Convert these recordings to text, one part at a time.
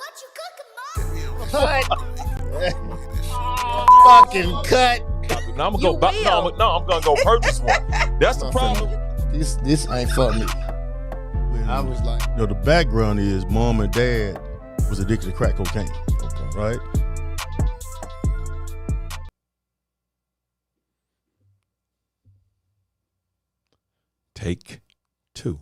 What you cooking, Mom? Fucking cut. Now I'm gonna go. I'm gonna go purchase one. That's the problem. This ain't for me. I was like, the background is mom and dad was addicted to crack cocaine. Okay. Right? Take two.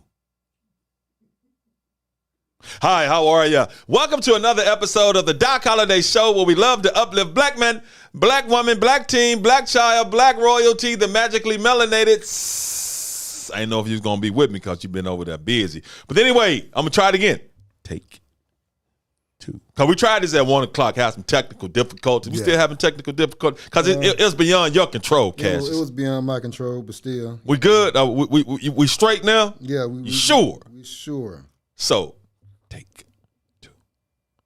Hi, how are you? Welcome to another episode of the Doc Holliday Show, where we love to uplift black men, black woman, black teen, black child, black royalty, the magically melanated. I didn't know if you was going to be with me because you've been over there busy. But anyway, I'm going to try it again. Take two. Because we tried this at 1 o'clock, had some technical difficulties. We still having technical difficulties because it's beyond your control, Cash. It was beyond my control, but still. We good? We straight now? Yeah. You sure? We sure. So, take two.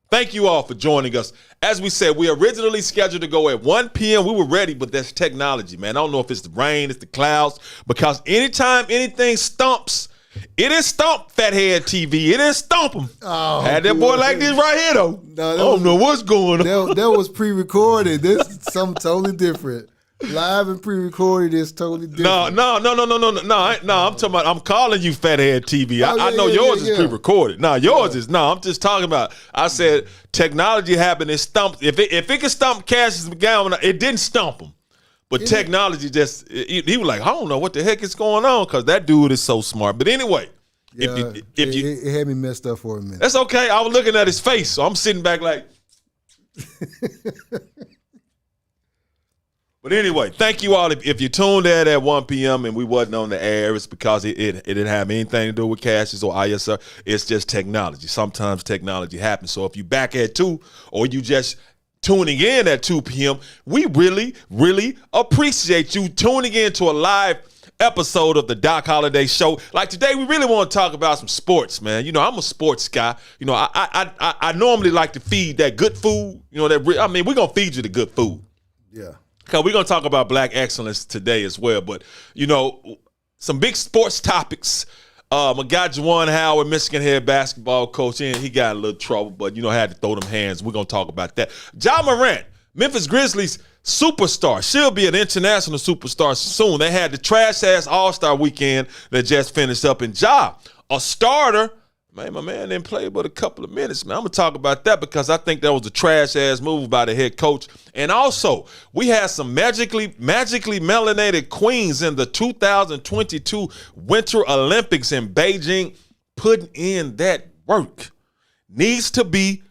Thank you all for joining us. As we said, we originally scheduled to go at 1 p.m. We were ready, but that's technology, man. I don't know if it's the rain, it's the clouds, because anytime anything stumps, it is stump Fathead TV. It is stump them. Oh, had that boy like this right here, though. No, I don't know what's going on. That was pre-recorded. This is something totally different. Live and pre-recorded is totally different. No. I'm talking about, I'm calling you Fathead TV. I know yours is pre-recorded. No, yours is. No, I'm just talking about, I said technology happened and stumped. If it could stump Cassius McGowan, it didn't stump him. But technology just, he was like, I don't know what the heck is going on, because that dude is so smart. But anyway, it had me messed up for a minute. That's okay. I was looking at his face, so I'm sitting back like. But anyway, thank you all. If you tuned in at 1 p.m. and we wasn't on the air, it's because it didn't have anything to do with Cassius or ISR. It's just technology. Sometimes technology happens. So if you back at 2 or you just tuning in at 2 p.m., we really, really appreciate you tuning in to a live episode of the Doc Holliday Show. Like today, we really want to talk about some sports, man. I'm a sports guy. I normally like to feed that good food. We're going to feed you the good food. Yeah. Because we're going to talk about black excellence today as well. But, some big sports topics. My guy Juwan Howard, Michigan head basketball coach, he got a little trouble, but, had to throw them hands. We're going to talk about that. More Morant, Memphis Grizzlies superstar. She'll be an international superstar soon. They had the trash-ass All-Star weekend that just finished up in a starter. Man, my man didn't play but a couple of minutes, man. I'm going to talk about that because I think that was a trash-ass move by the head coach. And also, we had some magically melanated queens in the 2022 Winter Olympics in Beijing putting in that work. Needs to be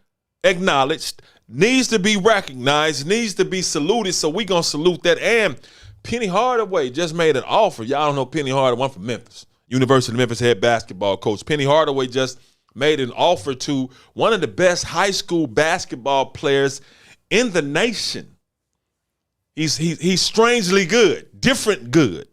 acknowledged, needs to be recognized, needs to be saluted, so we're going to salute that. And Penny Hardaway just made an offer. Y'all don't know Penny Hardaway, one from Memphis. University of Memphis head basketball coach. Penny Hardaway just made an offer to one of the best high school basketball players in the nation. He's strangely good, different good.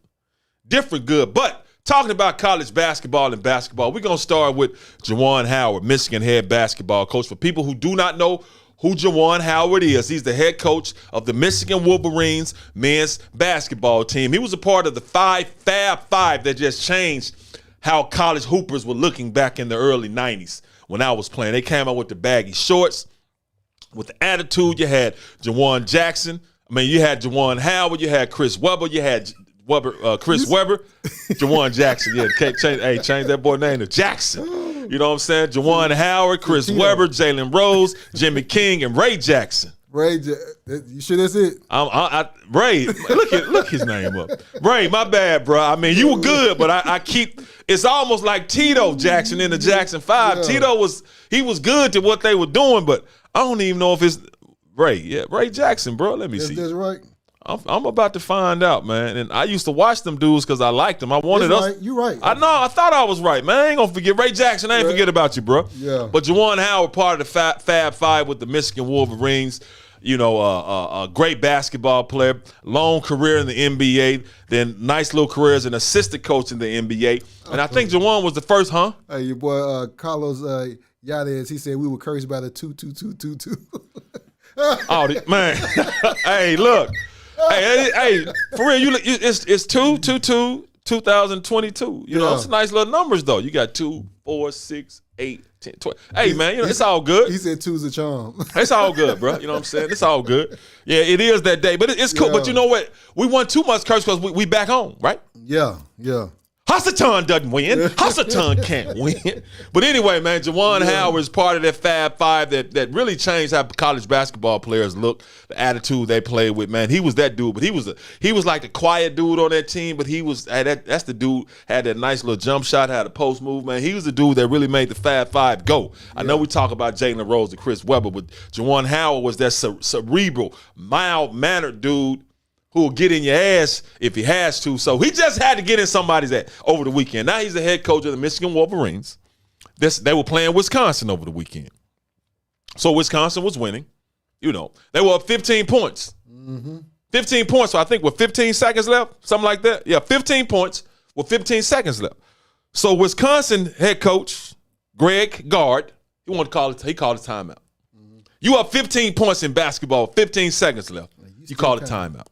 But talking about college basketball, we're going to start with Juwan Howard, Michigan head basketball coach. For people who do not know who Juwan Howard is, he's the head coach of the Michigan Wolverines men's basketball team. He was a part of the Fab Five that just changed how college hoopers were looking back in the early 90s when I was playing. They came out with the baggy shorts, with the attitude. You had Juwan Jackson. You had Juwan Howard. You had Chris Webber. You had Chris Webber. Juwan Jackson. Yeah, change that boy name to Jackson. You know what I'm saying? Juwan Howard, Chris Webber, Jalen Rose, Jimmy King, and Ray Jackson. You sure that's it? Ray, look his name up. Ray, my bad, bro. You were good, but it's almost like Tito Jackson in the Jackson 5. Yeah. Tito was good to what they were doing, but I don't even know if it's Ray. Yeah, Ray Jackson, bro. Let me see. That's right. I'm about to find out, man. And I used to watch them dudes because I liked them. I wanted us. Right. You're right. I know. I thought I was right, man. I ain't going to forget. Ray Jackson, I ain't forget about you, bro. Yeah. But Juwan Howard, part of the Fab Five with the Michigan Wolverines, a great basketball player, long career in the NBA, then nice little career as an assistant coach in the NBA. And I think Juwan was the first, huh? Hey, your boy Carlos Yades, he said we were cursed by the 2-2-2-2-2. Oh, man. Hey, look. Hey, for real, it's 2-2-2-2022. It's nice little numbers though. You got 2, 4, 6, 8, 10, 12. Hey, man, you know, it's all good. He said two's a charm. It's all good, bro. You know what I'm saying? It's all good. Yeah, it is that day. But it's cool. Yeah. But you know what? We won too much, Curse, because we back home, right? Yeah. Hasatan doesn't win. Hasatan can't win. But anyway, man, Juwan Howard is part of that Fab Five that really changed how college basketball players look, the attitude they play with, man. He was that dude, but he was like the quiet dude on that team, but that's the dude, had that nice little jump shot, had a post move, man. He was the dude that really made the Fab Five go. I know we talk about Jalen Rose and Chris Webber, but Juwan Howard was that cerebral, mild-mannered dude who will get in your ass if he has to. So he just had to get in somebody's ass over the weekend. Now he's the head coach of the Michigan Wolverines. They were playing Wisconsin over the weekend. So Wisconsin was winning. You know, they were up 15 points. 15 points, so I think with 15 seconds left, something like that. Yeah, 15 points with 15 seconds left. So Wisconsin head coach, Greg Gard, he called a timeout. You up 15 points in basketball, 15 seconds left. You call a timeout.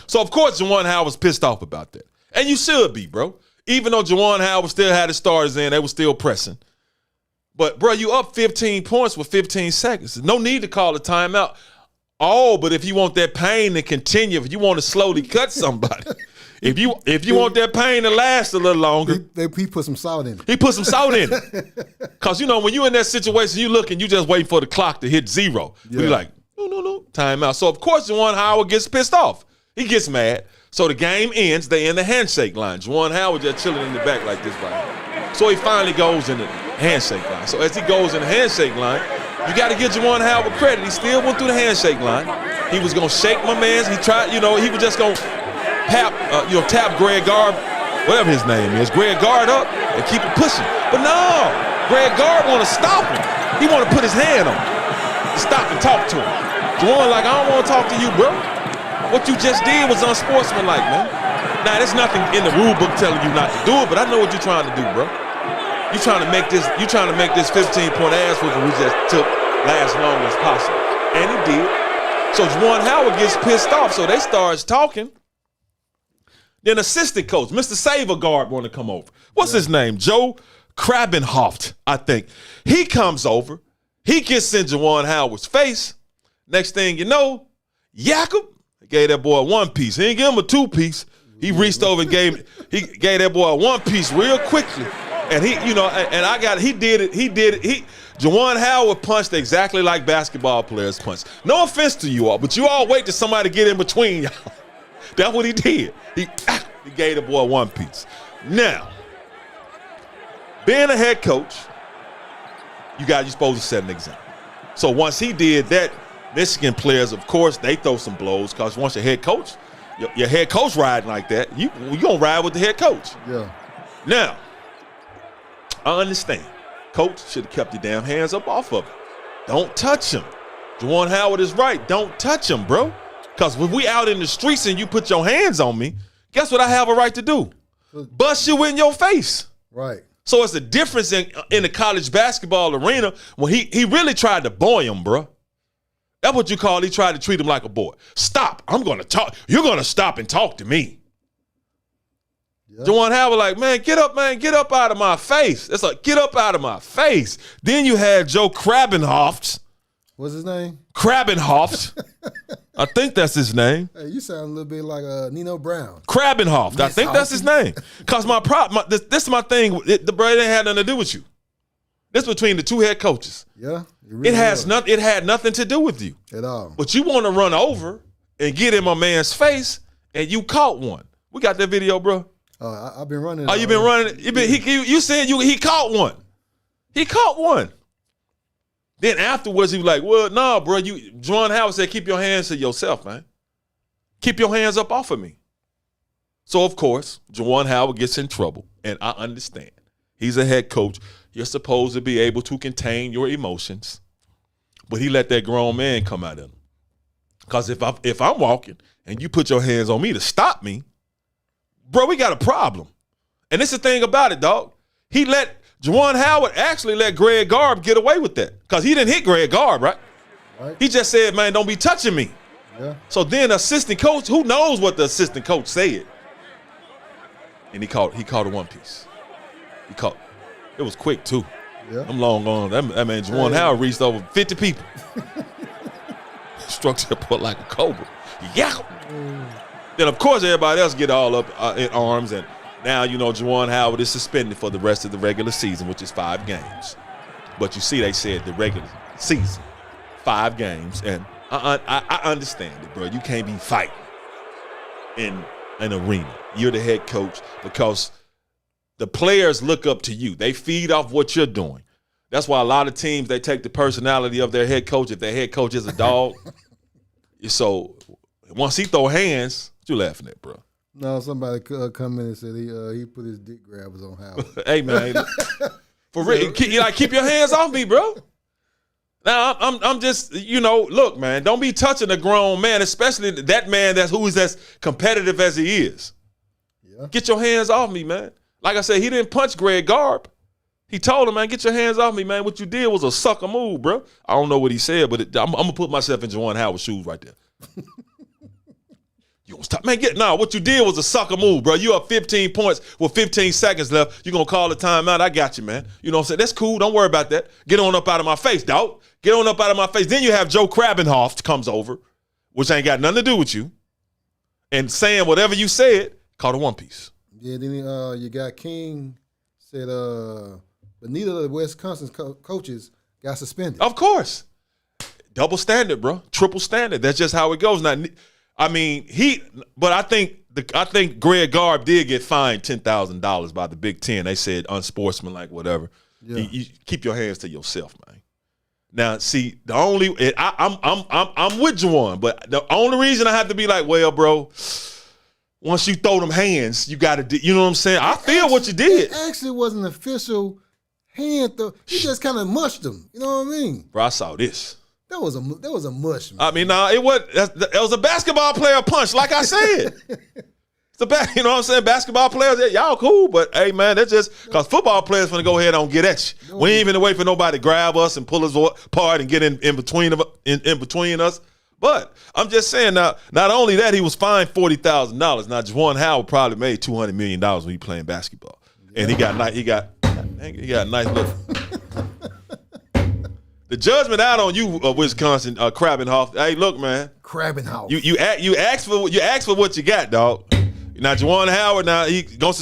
So, of course, Juwan Howard was pissed off about that. And you should be, bro. Even though Juwan Howard still had his starters in, they were still pressing. But, bro, you up 15 points with 15 seconds. No need to call a timeout. Oh, but if you want that pain to continue, if you want to slowly cut somebody, if you want that pain to last a little longer. He put some salt in it. He put some salt in it. Because, you know, when you're in that situation, you look and you just waiting for the clock to hit zero. Yeah. You're like, no, timeout. So, of course, Juwan Howard gets pissed off. He gets mad. So the game ends. They in the handshake line. Juwan Howard just chilling in the back like this right now. So he finally goes in the handshake line. So as he goes in the handshake line, you got to give Juwan Howard credit. He still went through the handshake line. He was going to shake my man's. He tried, he was just going to tap Greg Gard, whatever his name is, Greg Gard up and keep it pushing. But no, Greg Gard want to stop him. He want to put his hand on him. Stop and talk to him. Juwan like, I don't want to talk to you, bro. What you just did was unsportsmanlike, man. Now, there's nothing in the rule book telling you not to do it, but I know what you're trying to do, bro. You're trying to make this 15-point ass whooping we just took last long as possible. And he did. So Juwan Howard gets pissed off, so they starts talking. Then assistant coach, Mr. Savergard, want to come over. What's his name? Joe Krabenhoft, I think. He comes over. He gets in Juwan Howard's face. Next thing you know, Jakob gave that boy a one-piece. He didn't give him a two-piece. He reached over and gave that boy a one-piece real quickly. And he did it. Juwan Howard punched exactly like basketball players punch. No offense to you all, but you all wait till somebody get in between y'all. That's what he did. He gave the boy one piece. Now, being a head coach, you're supposed to set an example. So once he did that, Michigan players, of course, they throw some blows because once your head coach, your head coach riding like that, you gonna ride with the head coach. Yeah. Now, I understand. Coach should have kept your damn hands up off of him. Don't touch him. Juwan Howard is right. Don't touch him, bro. Because when we out in the streets and you put your hands on me, guess what I have a right to do? Bust you in your face. Right. So it's a difference in the college basketball arena when he really tried to boy him, bro. That's what you call he tried to treat him like a boy. Stop. I'm going to talk. You're going to stop and talk to me. Yep. Juwan Howard like, man, get up out of my face. It's like, get up out of my face. Then you had Joe Krabenhoft. What's his name? Krabenhoft. I think that's his name. Hey, you sound a little bit like Nino Brown. Krabenhoft. I think that's his name. Because this is my thing. The brother ain't had nothing to do with you. This between the two head coaches. Yeah. It had nothing to do with you. At all. But you want to run over and get in my man's face, and you caught one. We got that video, bro. I've been running. Oh, you been running? You said he caught one. He caught one. Then afterwards, he was like, well, nah, bro. Juwan Howard said, keep your hands to yourself, man. Keep your hands up off of me. So, of course, Juwan Howard gets in trouble, and I understand. He's a head coach. You're supposed to be able to contain your emotions. But he let that grown man come out of him. Because if I'm walking and you put your hands on me to stop me, bro, we got a problem. And this is the thing about it, dog. Juwan Howard actually let Greg Gard get away with that. Because he didn't hit Greg Gard, right? He just said, man, don't be touching me. Yeah. So then assistant coach, who knows what the assistant coach said? And he called a one piece. It was quick too. Yeah. I'm long gone. That man Juwan Howard reached over 50 people. Struck to put like a cobra. Yeah. Then of course everybody else get all up in arms, and now Juwan Howard is suspended for the rest of the regular season, which is 5 games. But you see, they said the regular season, 5 games, and I understand it, bro. You can't be fighting in an arena. You're the head coach because the players look up to you. They feed off what you're doing. That's why a lot of teams, they take the personality of their head coach. If their head coach is a dog, so once he throw hands, what you laughing at, bro? No, somebody come in and said he put his dick grabbers on Howard. Hey, man. For real, keep your hands off me, bro. Now, I'm just, look, man, don't be touching a grown man, especially that man who's as competitive as he is. Yeah. Get your hands off me, man. Like I said, he didn't punch Greg Garb. He told him, man, get your hands off me, man. What you did was a sucker move, bro. I don't know what he said, but I'm going to put myself in Juwan Howard's shoes right there. You gonna stop, man? What you did was a sucker move, bro. You up 15 points with 15 seconds left. You gonna call the timeout? I got you, man. You know what I'm saying? That's cool. Don't worry about that. Get on up out of my face, dog. Get on up out of my face. Then you have Joe Krabenhoff comes over, which ain't got nothing to do with you, and saying whatever you said, called a one piece. Yeah, then you got King said, but neither of the Wisconsin coaches got suspended. Of course. Double standard, bro. Triple standard. That's just how it goes. Now, I mean, but I think Greg Garb did get fined $10,000 by the Big Ten. They said unsportsmanlike, whatever. Yeah. You keep your hands to yourself, man. Now, see, I'm with Juwan, but the only reason I have to be like, well, bro, once you throw them hands, you got to, you know what I'm saying? I feel what you did. It actually was an official hand throw. He just kind of mushed them. You know what I mean? Bro, I saw this. That was a mush, man. I mean, it was a basketball player punch, like I said. You know what I'm saying? Basketball players, y'all cool, but hey, man, that's just because football players want to go ahead and get at you. We ain't even wait for nobody to grab us and pull us apart and get in between us. But I'm just saying now, not only that, he was fined $40,000. Now, Juwan Howard probably made $200 million when he playing basketball, and he got a nice look. The judgment out on you, Wisconsin, Krabenhoff. Hey, look, man. Krabenhoff. You asked for what you got, dog. Now, Juwan Howard, now he gonna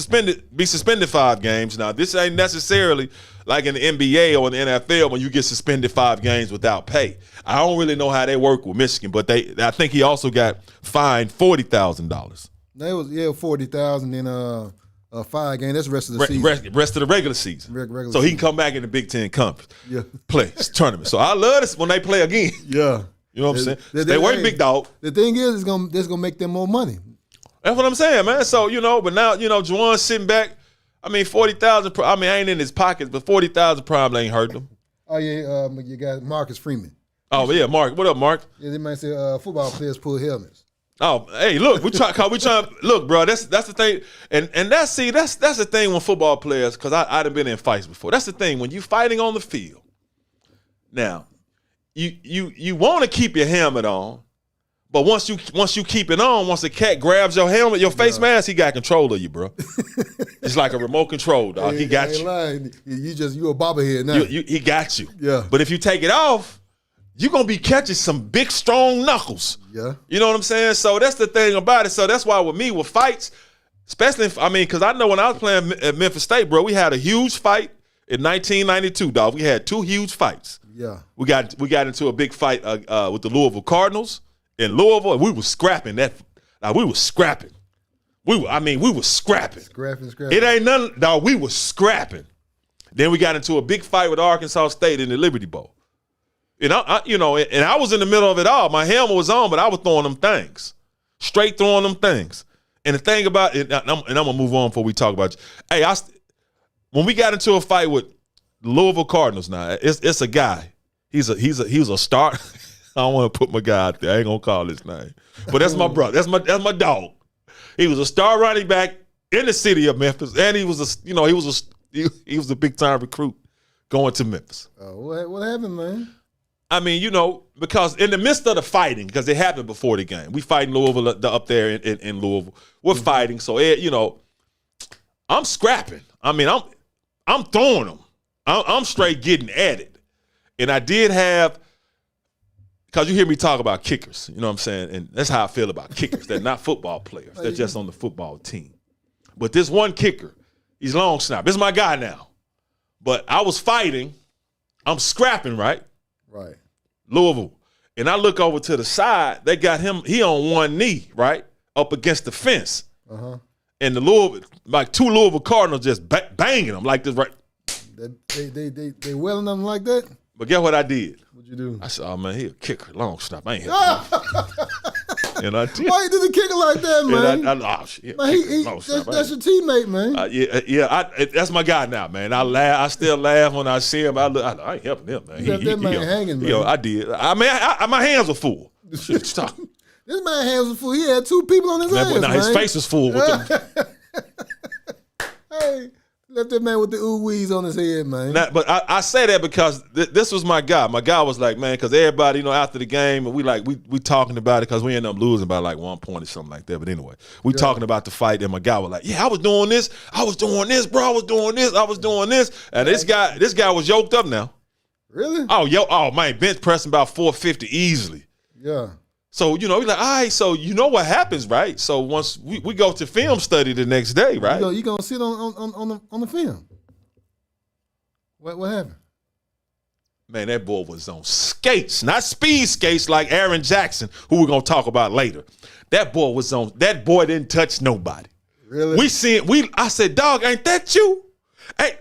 be suspended 5 games. Now, this ain't necessarily like in the NBA or in the NFL when you get suspended 5 games without pay. I don't really know how they work with Michigan, but I think he also got fined $40,000. That was $40,000 in 5 games. That's the rest of the season. Rest of the regular season. So he can come back in the Big Ten Conference. Yeah. Play tournament. So I love this when they play again. Yeah. You know what I'm saying? They work big dog. The thing is, it's gonna make them more money. That's what I'm saying, man. So, but now, Juwan's sitting back. I mean, $40,000, I mean, ain't in his pockets, but $40,000 probably ain't hurting him. Oh, yeah, you got Marcus Freeman. Oh, yeah, Mark. What up, Mark? Yeah, they might say football players pull helmets. Oh, hey, look, we trying look, bro, that's the thing. And that's the thing when football players, because I done been in fights before. That's the thing, when you fighting on the field. Now, you want to keep your helmet on, but once you keep it on, once the cat grabs your helmet, your face mask, he got control of you, bro. It's like a remote control, dog. He got you. Lying. You a bobblehead now. He got you. Yeah. But if you take it off, you're going to be catching some big, strong knuckles. Yeah. You know what I'm saying? So that's the thing about it. So that's why with me, with fights, especially, because I know when I was playing at Memphis State, bro, we had a huge fight in 1992, dog. We had 2 huge fights. Yeah. We got into a big fight with the Louisville Cardinals in Louisville, and we was scrapping that. We was scrapping. We was scrapping. Scrapping. It ain't nothing, dog. We was scrapping. Then we got into a big fight with Arkansas State in the Liberty Bowl. And I was in the middle of it all. My helmet was on, but I was throwing them things. Straight throwing them things. And the thing about it, and I'm going to move on before we talk about it. Hey, when we got into a fight with the Louisville Cardinals now, it's a guy. He's a star. I don't want to put my guy out there. I ain't going to call his name. But that's my brother. That's my dog. He was a star running back in the city of Memphis, and he was a big-time recruit going to Memphis. What happened, man? I mean, because in the midst of the fighting, because it happened before the game, we fighting Louisville up there in Louisville. We're fighting, so I'm scrapping. I mean, I'm throwing them. I'm straight getting at it. And I did have, because you hear me talk about kickers, you know what I'm saying? And that's how I feel about kickers. They're not football players. They're just on the football team. But this one kicker, he's long snap. This is my guy now. But I was fighting. I'm scrapping, right? Right. Louisville. And I look over to the side. They got him, he on one knee, right? Up against the fence. Uh-huh. And the Louisville, like 2 Louisville Cardinals just banging him like this, right? They welling them like that? But guess what I did? What'd you do? I said, oh, man, he a kicker. Long snap. I ain't helping him. And I did. Why you did the kicker like that, man? And oh, shit. Man, that's your teammate, man. That's my guy now, man. I laugh. I still laugh when I see him. I ain't helping him, man. You left that man hanging, man. I did. I mean, my hands were full. Shit, stop. This man hands was full. He had 2 people on his hands, man. His face was full with them. Hey, left that man with the ooh-wees on his head, man. Now, but I say that because this was my guy. My guy was like, man, because everybody, after the game, and we talking about it because we ended up losing by like 1 point or something like that. But anyway, we talking about the fight, and my guy was like, yeah, I was doing this, bro. I was doing this. And this guy was yoked up now. Really? Oh, man, bench pressing about 450 easily. Yeah. So, we like, all right, so you know what happens, right? So once we go to film study the next day, right? You gonna sit on the film. What happened? Man, that boy was on skates, not speed skates like Aaron Jackson, who we're gonna talk about later. That boy didn't touch nobody. Really? I said, dog, ain't that you? Hey,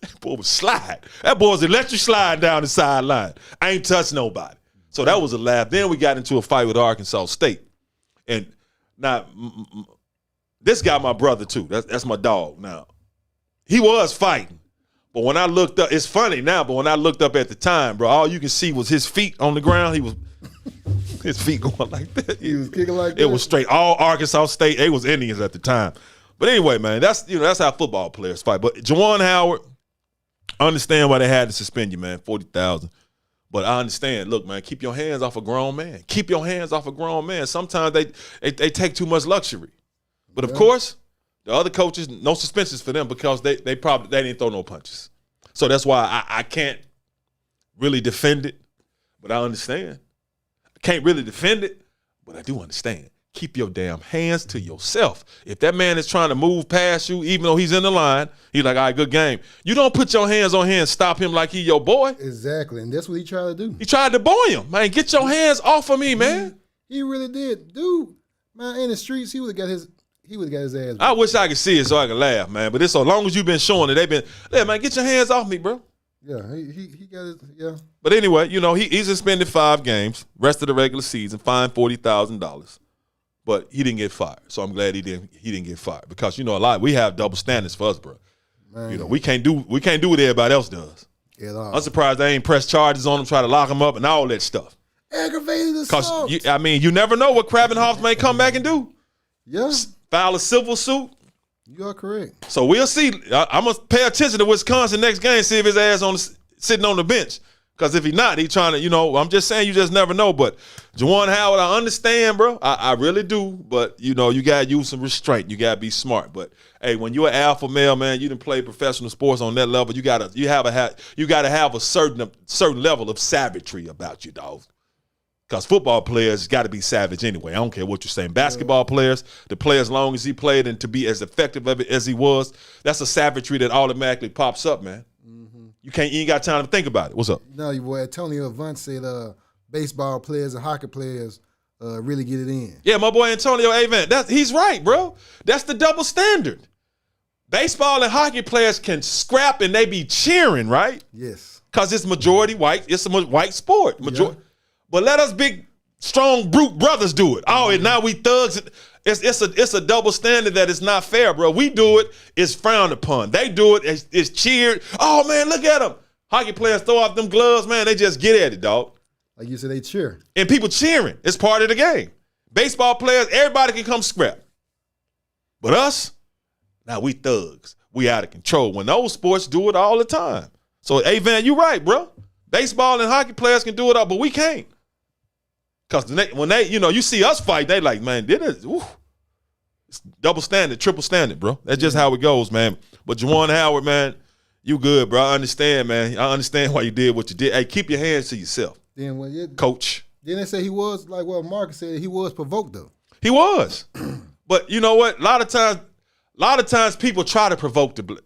that boy was slide. That boy was electric slide down the sideline. I ain't touched nobody. So that was a laugh. Then we got into a fight with Arkansas State. And now, this guy my brother too. That's my dog. Now, he was fighting. But when I looked up, it's funny now, but when I looked up at the time, bro, all you can see was his feet on the ground. His feet going like that. He was kicking like that? It was straight. All Arkansas State, they was Indians at the time. But anyway, man, that's how football players fight. But Juwan Howard, I understand why they had to suspend you, man, 40,000. But I understand. Look, man, keep your hands off a grown man. Keep your hands off a grown man. Sometimes they take too much luxury. But of course, the other coaches, no suspensions for them because they didn't throw no punches. So that's why I can't really defend it. But I understand. I can't really defend it, but I do understand. Keep your damn hands to yourself. If that man is trying to move past you, even though he's in the line, he's like, all right, good game. You don't put your hands on him and stop him like he your boy. Exactly, and that's what he tried to do. He tried to boy him. Man, get your hands off of me, man. He really did. Dude, man, in the streets, he would have got his ass. I wish I could see it so I could laugh, man. But it's so long as you've been showing it, man, get your hands off me, bro. Yeah, he got his, yeah. But anyway, he suspended 5 games, rest of the regular season, fined $40,000. But he didn't get fired, so I'm glad he didn't get fired because we have double standards for us, bro. Man. We can't do what everybody else does. I'm surprised they ain't press charges on him, try to lock him up, and all that stuff. Aggravated assault. Because you never know what Kravenhoff may come back and do. Yeah, file a civil suit. You are correct. So we'll see. I'm gonna pay attention to Wisconsin next game, see if his ass sitting on the bench. Because if he's not, he's trying to, I'm just saying you just never know. But Juwan Howard, I understand, bro. I really do. But, you got to use some restraint. You got to be smart. But, hey, when you're an alpha male, man, you done play professional sports on that level, you got to have a certain level of savagery about you, dog. Because football players got to be savage anyway. I don't care what you're saying. Basketball players, the play as long as he played and to be as effective as he was, that's a savagery that automatically pops up, man. You ain't got time to think about it. What's up? Your boy Antonio Avant said baseball players and hockey players really get it in. Yeah, my boy Antonio Avant. He's right, bro. That's the double standard. Baseball and hockey players can scrap and they be cheering, right? Yes. Because it's majority white. It's a white sport. Yeah. But let us big, strong, brute brothers do it. Oh, and now we thugs. It's a double standard that is not fair, bro. We do it, it's frowned upon. They do it, it's cheered. Oh, man, look at them. Hockey players throw off them gloves, man. They just get at it, dog. Like you said, they cheer. And people cheering. It's part of the game. Baseball players, everybody can come scrap. But us, now we thugs. We out of control. When those sports do it all the time. So, hey, Van, you right, bro. Baseball and hockey players can do it all, but we can't. Because when they, you see us fight, they like, man, it's double standard, triple standard, bro. That's just how it goes, man. But Juwan Howard, man, You good, bro. I understand, man. I understand why you did what you did. Hey, keep your hands to yourself, Then coach. Then they say he was like what Marcus said. He was provoked though. He was, but you know what? A lot of times people try to provoke the.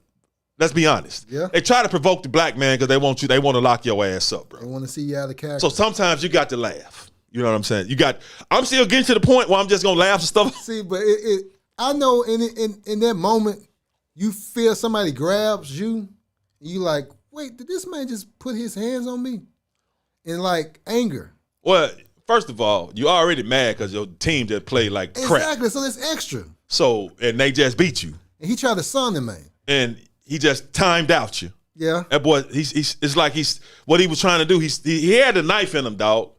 Let's be honest. Yeah. They try to provoke the black man because they want to lock your ass up, bro. They want to see you out of character. So sometimes you got to laugh. You know what I'm saying? I'm still getting to the point where I'm just gonna laugh and stuff. See, but I know in that moment, you feel somebody grabs you, you like, wait, did this man just put his hands on me? In like anger. Well, first of all, you already mad because your team just played like crap. Exactly, so that's extra. So, and they just beat you. And he tried to son him, man. And he just timed out you. Yeah. That boy, it's like what he was trying to do. He had a knife in him, dog.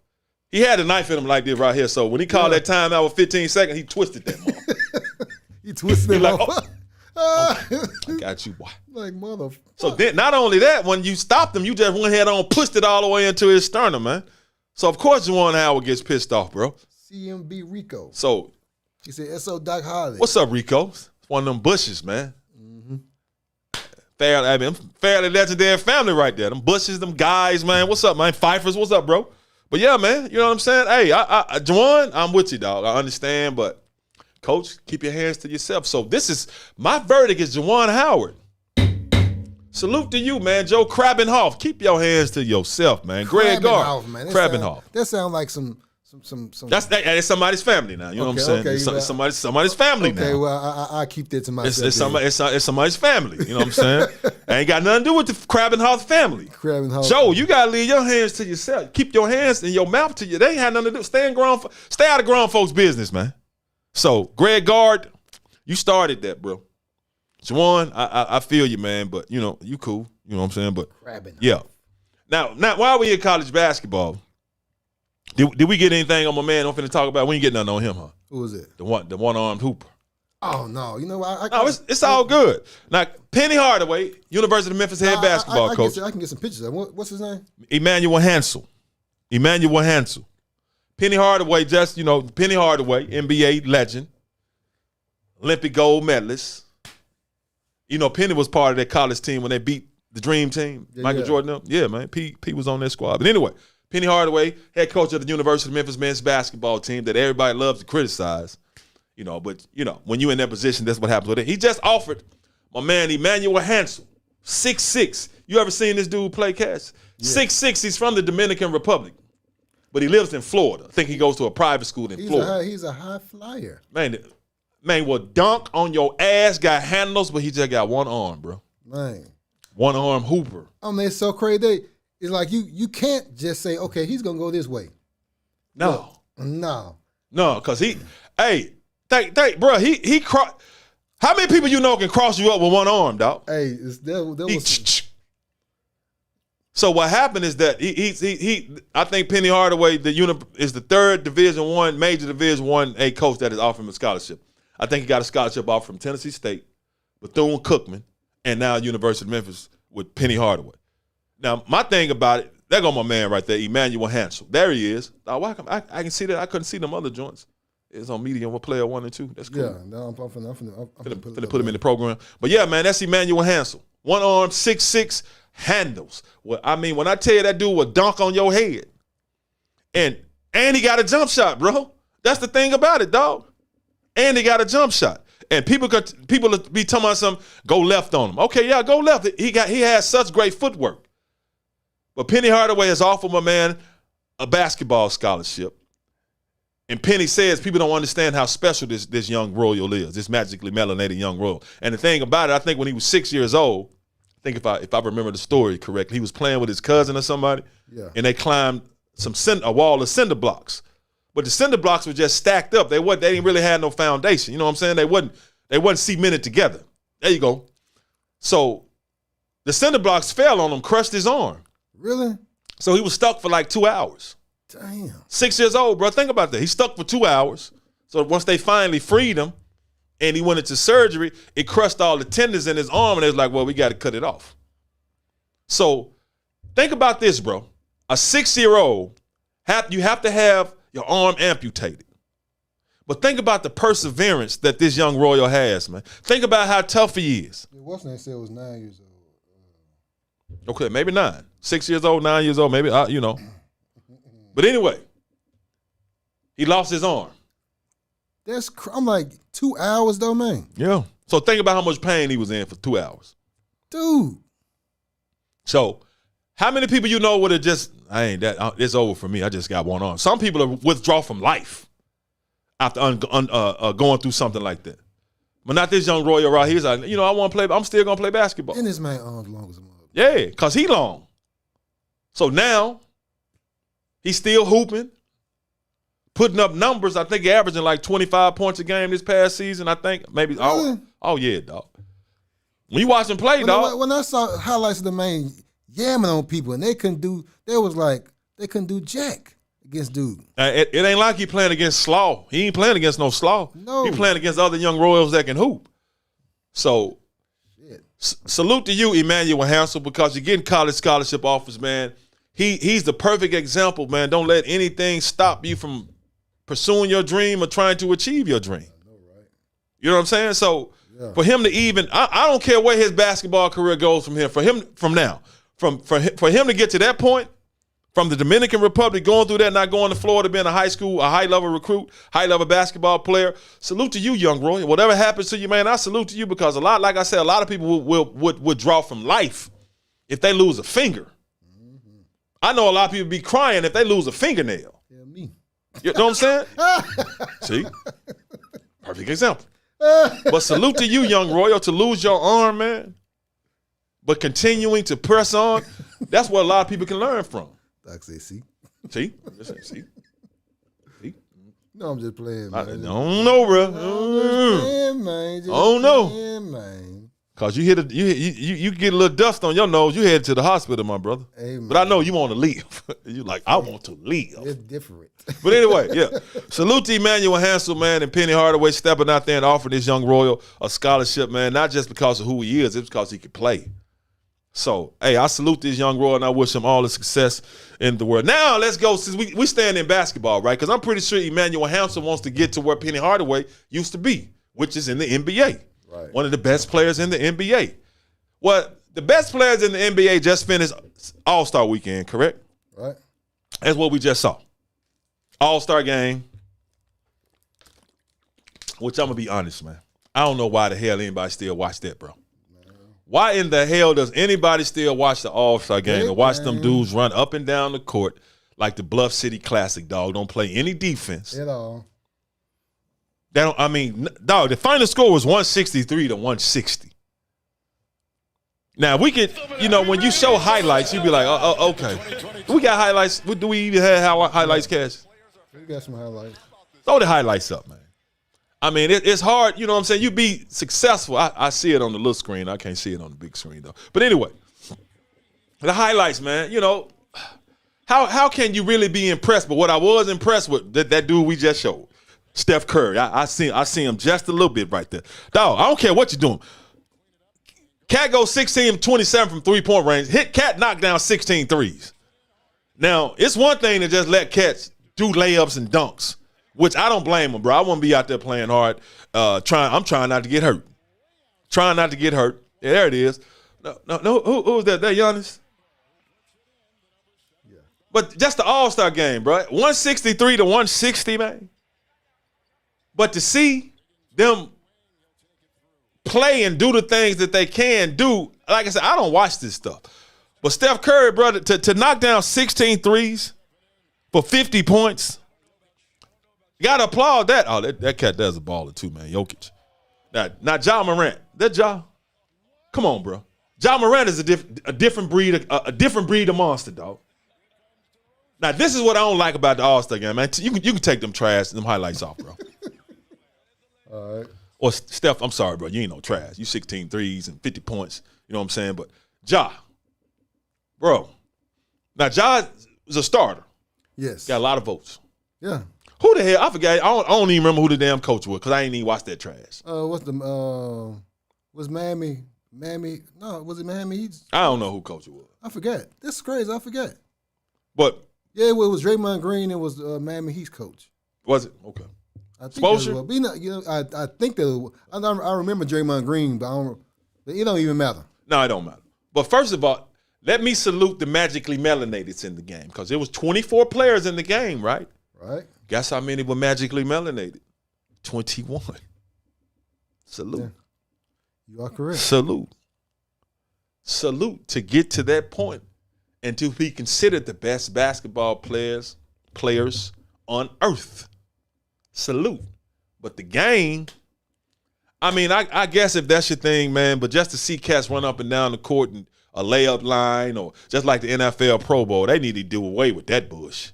He had a knife in him like this right here. So when he called that timeout with 15 seconds, he twisted that motherfucker. He twisted him like, off. I got you, boy. Like, motherfucker. So then, not only that, when you stopped him, you just went ahead on, pushed it all the way into his sternum, man. So of course Juwan Howard gets pissed off, bro. CMB Rico. So He said, S.O. Doc Holliday. what's up, Rico? It's one of them bushes, man. Fairly legendary family right there. Them bushes, them guys, man. What's up, man? Fifers, what's up, bro? But yeah, man, you know what I'm saying? Hey, Juwan, I'm with you, dog. I understand, but coach, keep your hands to yourself. So this is, my verdict is Juwan Howard. Salute to you, man. Joe Krabbenhoff. Keep your hands to yourself, man. Greg Gard. Krabbenhoff. That sounds like some. That's somebody's family now. You know what I'm saying? Okay, it's somebody's family now. Okay, well, I keep that to myself. It's somebody's family. You know what I'm saying? Ain't got nothing to do with the Krabbenhoff family. Krabbenhoff. Joe, you gotta leave your hands to yourself. Keep your hands and your mouth to you. They ain't had nothing to do. Stay out of grown folks' business, man. So, Greg Gard, you started that, bro. Juwan, I feel you, man, but you know, you cool. You know what I'm saying? But yeah. Now while we in college basketball, did we get anything on my man? I'm finna talk about. We ain't get nothing on him, huh? Who was it? The one-armed hooper. Oh no, you know no, it's all good. Now Penny Hardaway, University of Memphis head basketball coach. I can get some pictures of him. What's his name? Emmanuel Hansel. Penny Hardaway, Penny Hardaway, NBA legend, Olympic gold medalist. You know, Penny was part of that college team when they beat the Dream Team, Michael Jordan. Yeah, man. P was on that squad. But anyway, Penny Hardaway, head coach of the University of Memphis men's basketball team that everybody loves to criticize. But when you're in that position, that's what happens with it. He just offered my man Emmanuel Hansel, 6'6". You ever seen this dude play catch? 6'6". He's from the Dominican Republic, but he lives in Florida. I think he goes to a private school in Florida. He's a high flyer. Man will dunk on your ass, got handles, but he just got one arm, bro. Man. One arm hooper. Oh, man, it's so crazy. It's like you can't just say, okay, he's going to go this way. No. No, because bro, he how many people you know can cross you up with one arm, dog? Hey, there was So what happened is that I think Penny Hardaway is the third major Division I coach that is offering him a scholarship. I think he got a scholarship offer from Tennessee State, Bethune-Cookman, and now University of Memphis with Penny Hardaway. Now, my thing about it, there go my man right there, Emmanuel Hansel. There he is. I can see that. I couldn't see them other joints. It's on medium with player 1 and 2. That's cool. Yeah, no, I'm finna put him in the program. But yeah, man, that's Emmanuel Hansel. One arm, 6'6", handles. Well, I mean, when I tell you that dude will dunk on your head, and he got a jump shot, bro. That's the thing about it, dog. And he got a jump shot. And people be talking about some go left on him. Okay, yeah, go left. He has such great footwork. But Penny Hardaway has offered my man a basketball scholarship. And Penny says people don't understand how special this young royal is, this magically melanated young royal. And the thing about it, I think when he was 6 years old, I think if I remember the story correctly, he was playing with his cousin or somebody, and they climbed a wall of cinder blocks. But the cinder blocks were just stacked up. They didn't really have no foundation. You know what I'm saying? They wasn't cemented together. There you go. So the cinder blocks fell on him, crushed his arm. Really? So he was stuck for like 2 hours. Damn. 6 years old, bro. Think about that. He stuck for 2 hours. So once they finally freed him and he went into surgery, it crushed all the tendons in his arm, and they was like, well, we got to cut it off. So think about this, bro. A 6-year-old, you have to have your arm amputated. But think about the perseverance that this young royal has, man. Think about how tough he is. What's name said was 9 years old. Okay, maybe 9. 6 years old, 9 years old, maybe, you know. But anyway, he lost his arm. I'm like 2 hours though, man. Yeah. So think about how much pain he was in for 2 hours. Dude. So how many people you know would have just, it's over for me. I just got one arm. Some people are withdraw from life after going through something like that. But not this young Royal right here. He's like, I want to play, I'm still going to play basketball. And this man arms long as a mother. Yeah, because he long. So now he's still hooping, putting up numbers. I think he averaging like 25 points a game this past season. I think maybe. Really? Oh yeah, dog. When you watch him play, dog. When I saw highlights of the man yamming on people and they couldn't do jack against dude. It ain't like he playing against slaw. He ain't playing against no slaw. No. He playing against other young Royals that can hoop. So salute to you, Emmanuel Hansel, because you're getting college scholarship offers, man. He's the perfect example, man. Don't let anything stop you from pursuing your dream or trying to achieve your dream. I know, right? You know what I'm saying? So for him to even, I don't care where his basketball career goes from here. For him to get to that point, from the Dominican Republic, going through that, not going to Florida, being a high-level recruit, high-level basketball player. Salute to you, young Roy. Whatever happens to you, man, I salute to you because like I said, a lot of people would withdraw from life if they lose a finger. I know a lot of people be crying if they lose a fingernail. Yeah, me. You know what I'm saying? See? Perfect example. But salute to you, young Royal, to lose your arm, man. But continuing to press on, that's what a lot of people can learn from. Doc say, see? See? Listen, see? No, I'm just playing, man. I don't know, bro. Man. I don't know. Man. Cause you get a little dust on your nose, you head to the hospital, my brother. Hey, but I know you want to leave. You like, I want to leave. It's different. But anyway, yeah. Salute to Emmanuel Hansel, man, and Penny Hardaway stepping out there and offering this young Royal a scholarship, man, not just because of who he is, it's because he can play. So, hey, I salute this young Royal, and I wish him all the success in the world. Now, let's go, since we stand in basketball, right? Because I'm pretty sure Emmanuel Hansel wants to get to where Penny Hardaway used to be, which is in the NBA. Right. One of the best players in the NBA. Well, the best players in the NBA just finished All-Star weekend, correct? Right. That's what we just saw. All-Star game, which I'm going to be honest, man. I don't know why the hell anybody still watch that, bro. Why in the hell does anybody still watch the All-Star game and watch them dudes run up and down the court like the Bluff City Classic, dog? Don't play any defense. At all. Dog, the final score was 163 to 160. Now, we could, when you show highlights, you'd be like, oh, okay. We got highlights. Do we even have highlights, Cash? We got some highlights. Throw the highlights up, man. I mean, it's hard, you know what I'm saying? You be successful. I see it on the little screen. I can't see it on the big screen, though. But anyway, the highlights, man, how can you really be impressed? But what I was impressed with, that dude we just showed, Steph Curry. I see him just a little bit right there. Dog, I don't care what you're doing. Cat goes 16-27 from three-point range. Cat knocked down 16 threes. Now, it's one thing to just let cats do layups and dunks, which I don't blame him, bro. I wouldn't be out there playing hard. I'm trying not to get hurt. Trying not to get hurt. Yeah, there it is. No. Who was that? That Giannis? Yeah. But just the All-Star game, bro. 163 to 160, man. But to see them play and do the things that they can do, like I said, I don't watch this stuff. But Steph Curry, brother, to knock down 16 threes for 50 points, you got to applaud that. Oh, that cat does a baller too, man. Jokic. Now Ja Morant. That Ja. Come on, bro. Ja Morant is a different breed of monster, dog. Now, this is what I don't like about the All-Star game, man. You can take them highlights off, bro. All right. Or Steph, I'm sorry, bro. You ain't no trash. You 16 threes and 50 points. You know what I'm saying? But Ja, bro. Now, Ja is a starter. Yes. Got a lot of votes. Yeah. Who the hell? I forgot. I don't even remember who the damn coach was because I ain't even watched that trash. Was Miami? No, was it Miami Heat? I don't know who coach it was. I forget. This is crazy. I forget. But yeah, it was Draymond Green. It was Miami Heat's coach. Was it? Okay. I think Exposure? I think that I remember Draymond Green, but it don't even matter. No, it don't matter. But first of all, Let me salute the Magically Melanateds in the game because there was 24 players in the game, right? Right. Guess how many were Magically Melanated? 21. Salute. Yeah. You are correct. Salute. Salute to get to that point and to be considered the best basketball players on earth. Salute. But the game, I mean, I guess if that's your thing, man, but just to see cats run up and down the court and a layup line or just like the NFL Pro Bowl, they need to do away with that bush.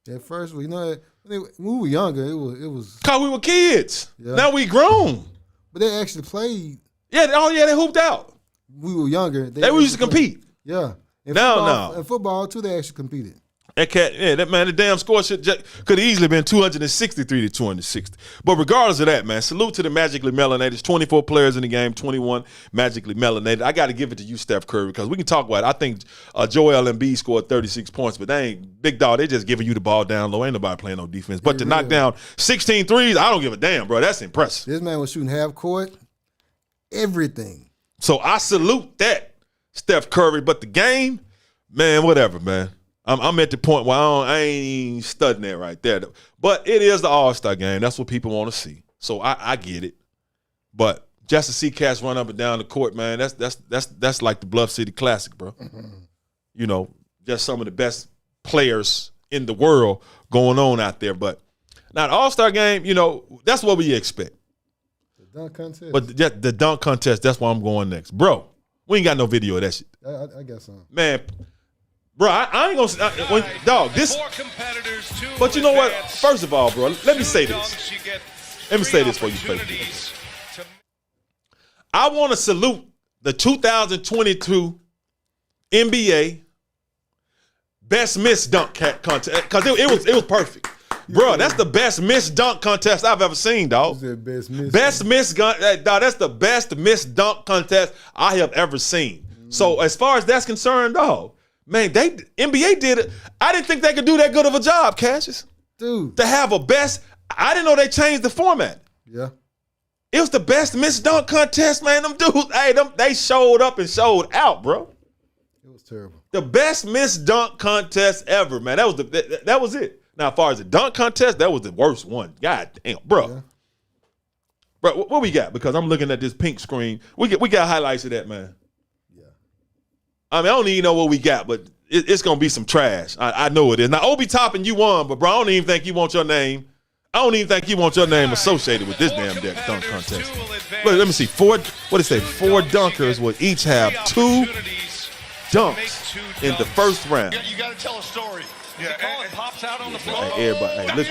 At first, when we were younger, it was. Because we were kids. Yeah. Now we grown. But they actually played. Yeah, they hooped out. We were younger. They used to compete. Yeah. No. In football, too, they actually competed. That cat, the damn score could have easily been 263 to 260. But regardless of that, man, salute to the Magically Melanated. 24 players in the game, 21 Magically Melanated. I got to give it to you, Steph Curry, because we can talk about it. I think Joel Embiid scored 36 points, but they ain't big dog. They just giving you the ball down low. Ain't nobody playing no defense. But to knock down 16 threes, I don't give a damn, bro. That's impressive. This man was shooting half court, everything. So I salute that, Steph Curry. But the game, man, whatever, man. I'm at the point where I ain't even studying that right there. But it is the All-Star game. That's what people want to see. So I get it. But just to see cats run up and down the court, man, that's like the Bluff City Classic, bro. Mm-hmm. You know, just some of the best players in the world going on out there. But now the All-Star game, you know, that's what we expect. The dunk contest. But the dunk contest, that's why I'm going next. Bro, we ain't got no video of that shit. I got some. Man, bro, I ain't gonna dog this. But you know what? First of all, bro, let me say this. Let me say this for you, folks. I want to salute the 2022 NBA Best Miss Dunk Contest because it was perfect, bro. That's the best Miss Dunk contest I've ever seen, dog. Best Miss dog. That's the best Miss Dunk contest I have ever seen. So as far as that's concerned, dog. Man, NBA did it. I didn't think they could do that good of a job, Cassius. Dude. To have a best. I didn't know they changed the format. Yeah. It was the best Miss Dunk contest, man. Them dudes, they showed up and showed out, bro. It was terrible. The best Miss Dunk contest ever, man. That was it. Now, as far as the dunk contest, that was the worst one. God damn, bro. Yeah. Bro, what we got? Because I'm looking at this pink screen. We got highlights of that, man. I mean, I don't even know what we got, but it's going to be some trash. I know it is. Now, Obi Toppin, you won, but, bro, I don't even think you want your name. I don't even think you want your name associated with this damn dunk contest. Look, let me see. Four dunkers will each have 2 dunks in the first round. Yeah, you got to tell a story. Yeah, and pops out on the floor. Hey, everybody, look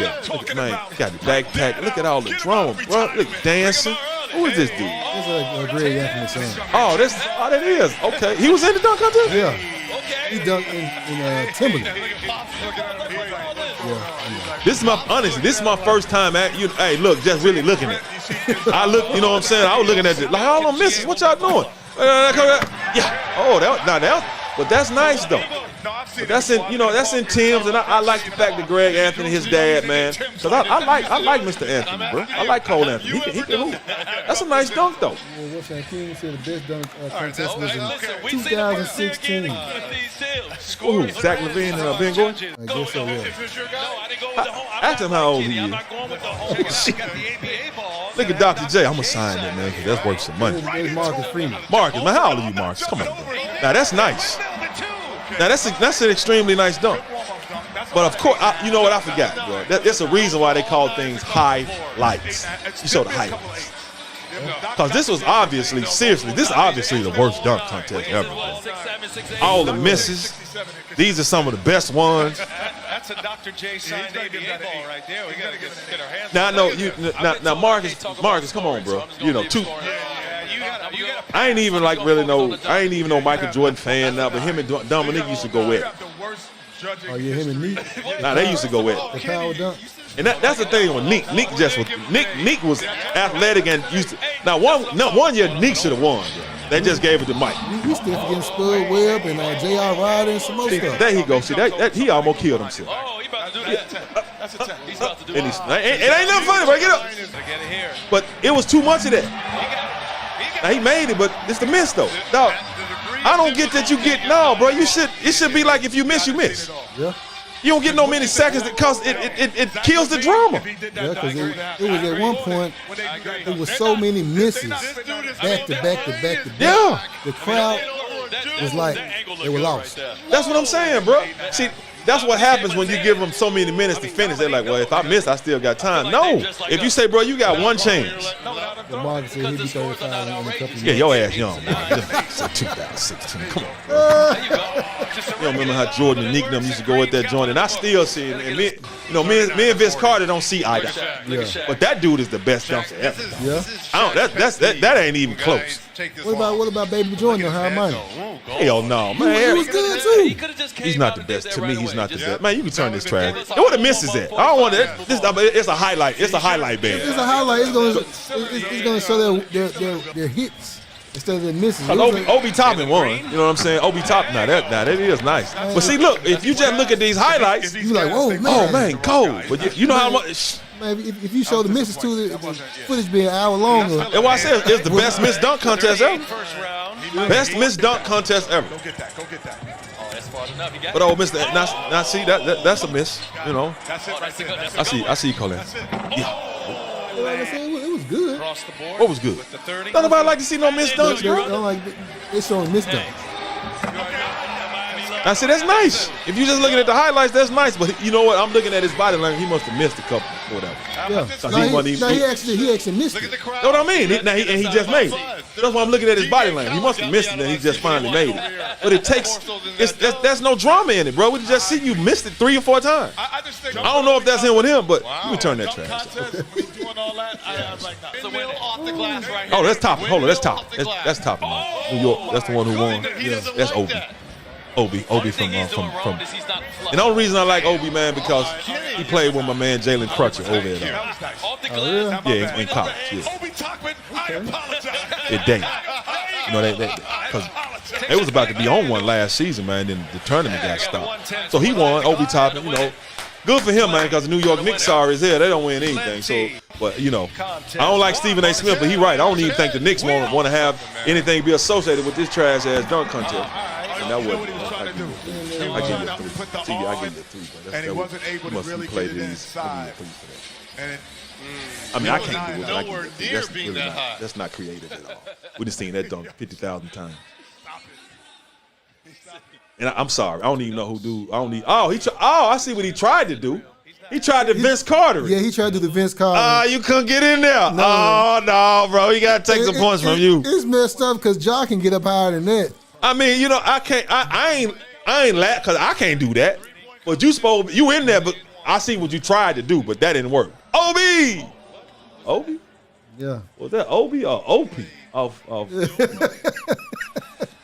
at man. Got the backpack. Look at all the drones, bro. Look, dancing. Who is this dude? This is a Greg Anthony son. Oh, that is. Okay. He was in the dunk contest? Yeah. He dunked in Timberland. Yeah. This is my first time at you. Hey, look, just really looking at it. I look, you know what I'm saying? I was looking at it. Like, all them misses. What y'all doing? Yeah. Oh, but that's nice though. But that's in Tim's, and I like the fact that Greg Anthony, his dad, man, because I like Mr. Anthony, bro. I like Cole Anthony. He can hoop. That's a nice dunk though. Well, What's that King said the best dunk contest was in 2016. Ooh, Zach LaVine and Ben Gordon? I guess so, yeah. Ask him how old he is. Look at Dr. J. I'm going to sign that, man, because that's worth some money. There's Marcus Freeman. Marcus, man, how old are you, Marcus? Come on, bro. Now, that's nice. Now, that's an extremely nice dunk. But, of course, you know what? I forgot, bro. That's a reason why they call things highlights. You show the highlights. Because this is obviously the worst dunk contest ever, bro. All the misses. These are some of the best ones. That's a Dr. J signed ABA ball right there. We got to get our hands. Now I know now Marcus, come on, bro. You know, I ain't even know Michael Jordan fan now, but him and Dominique used to go at. Oh yeah, him and Neek. Nah, they used to go at. The power dunk. And that's the thing with Neek. Neek was athletic and used to. Now one year Neek should have won. Bro. They just gave it to Mike. He still against Spud Webb and J.R. Ryder and some more stuff. There he goes. See, that he almost killed himself. Oh, he about to do that. That's a 10. He's about to do it. It ain't nothing funny, bro. Get up. But it was too much of that. Now he made it, but it's the miss though. Dog. I don't get that you get no, bro. It should be like if you miss, you miss. Yeah. You don't get no many seconds because it kills the drama. Yeah, because it was at one point, it was so many misses back to back to back to back. Yeah. The crowd was like, they were lost. That's what I'm saying, bro. See, that's what happens when you give them so many minutes to finish. They're like, well, if I miss, I still got time. No. If you say, bro, you got one chance. The market said he'd be 35 in a couple of years. Yeah, your ass young, man. It's 2016. Come on, bro. You don't remember how Jordan and Nick them used to go at that joint, and I still see it. And me and Vince Carter don't see eye to eye. Yeah. But that dude is the best dunker ever. Yeah. That ain't even close. What about Baby Jordan though? How money? Hell no, man. He was good too. He's not the best. To me, he's not the best. Man, you can turn this trash. Where the misses at? I don't want that. It's a highlight. It's a highlight band. It's a highlight. It's gonna show their hits instead of their misses. Obi Toppin won. You know what I'm saying? Obi Toppin. Now that is nice. But see, look, if you just look at these highlights, you like, whoa, man. Oh man, cold. But you know how much. Man, if you show the misses too, the footage be an hour longer. That's why I said it's the best missed dunk contest ever. Best missed dunk contest ever. Go get that. But Mr. Now see that's a miss. You know. That's it right there. I see you calling. Yeah. Like I said, it was good. What was good? Don't nobody like to see no missed dunks, bro. They're showing missed dunks. I said that's nice. If you're just looking at the highlights, that's nice. But you know what? I'm looking at his body language. He must have missed a couple or whatever. Yeah. He actually missed it. Know what I mean? He just made it. That's why I'm looking at his body language. He must have missed it, and he just finally made it. But it takes. There's no drama in it, bro. We just see you missed it 3 or 4 times. I don't know if that's in with him, but you can turn that trash. Oh, that's top. Hold on, that's top. That's top. New York. That's the one who won. Yeah. That's Obi from. And the only reason I like Obi, man, because he played with my man Jalen Crutcher over there. Yeah, in college. Yeah. It dang. You know because they was about to be on one last season, man. Then the tournament got stopped, so he won. Obi Toppin, you know. Good for him, man, because the New York Knicks sorry as hell. They don't win anything. So, but, you know, I don't like Stephen A. Smith, but he's right. I don't even think the Knicks want to have anything be associated with this trash-ass dunk contest. And that wasn't. I give you a 3. See, I give you a 3. But and he wasn't able to really play these. I mean, I can't do it. That's not creative at all. We just seen that dunk 50,000 times. And I'm sorry, I don't even know who do. I see what he tried to do. He tried to Vince Carter. Yeah, he tried to do the Vince Carter. You couldn't get in there. No, bro, he got to take some points from you. It's messed up because Ja can get up higher than that. I mean, you know, I can't. I ain't laugh because I can't do that. But you in there, but I see what you tried to do, but that didn't work. Obi. Yeah. Was that Obi or Opie? Of